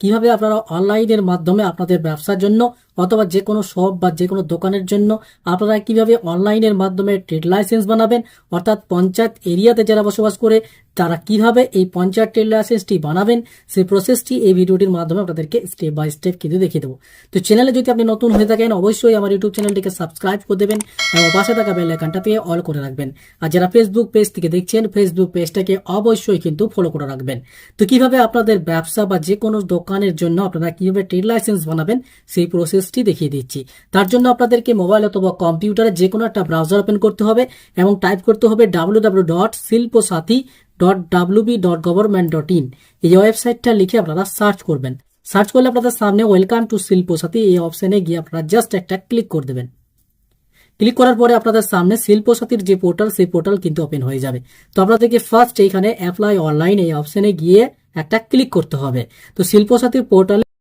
কিভাবে আপনারা অনলাইনের মাধ্যমে আপনাদের ব্যবসার জন্য অথবা যে কোনো শপ বা যে কোনো দোকানের জন্য আপনারা কিভাবে অনলাইনের মাধ্যমে ট্রেড লাইসেন্স বানাবেন, অর্থাৎ পঞ্চায়েত এরিয়াতে যারা বসবাস করে তারা কিভাবে এই পঞ্চায়েত ট্রেড লাইসেন্সটি বানাবেন সেই প্রসেসটি এই ভিডিওটির মাধ্যমে আপনাদেরকে স্টেপ বাই স্টেপ কিন্তু দেখিয়ে দেবো। তো চ্যানেলে যদি আপনি নতুন হয়ে থাকেন অবশ্যই আমার ইউটিউব চ্যানেলটিকে সাবস্ক্রাইব করে দেবেন এবং পাশে থাকা বেল আইকনটাতে অল করে রাখবেন। আর যারা ফেসবুক পেজ থেকে দেখছেন ফেসবুক পেজটাকে অবশ্যই কিন্তু ফলো করে রাখবেন। তো কিভাবে আপনাদের ব্যবসা বা যে কোনো দোকানের জন্য আপনারা কিভাবে ট্রেড লাইসেন্স বানাবেন সেই প্রসেসটি দেখিয়ে দিচ্ছি। তার জন্য আপনাদেরকে মোবাইল অথবা কম্পিউটারে যে কোনো একটা ব্রাউজার ওপেন করতে হবে এবং টাইপ করতে হবে www.silposathi.wb.government.in। এই ওয়েবসাইটটা লিখে আপনারা সার্চ করবেন। সার্চ করলে আপনাদের সামনে ওয়েলকাম টু শিল্পসাথী এই অপশনে গিয়ে আপনারা জাস্ট একটা ক্লিক করে দেবেন। ক্লিক করার পরে আপনাদের সামনে শিল্পসাথীর যে পোর্টাল সেই পোর্টাল কিন্তু ওপেন হয়ে যাবে। তো আপনাদেরকে ফার্স্ট এইখানে অ্যাপ্লাই অনলাইন এই অপশনে গিয়ে একটা ক্লিক করতে হবে। তো শিল্পসাথীর পোর্টালে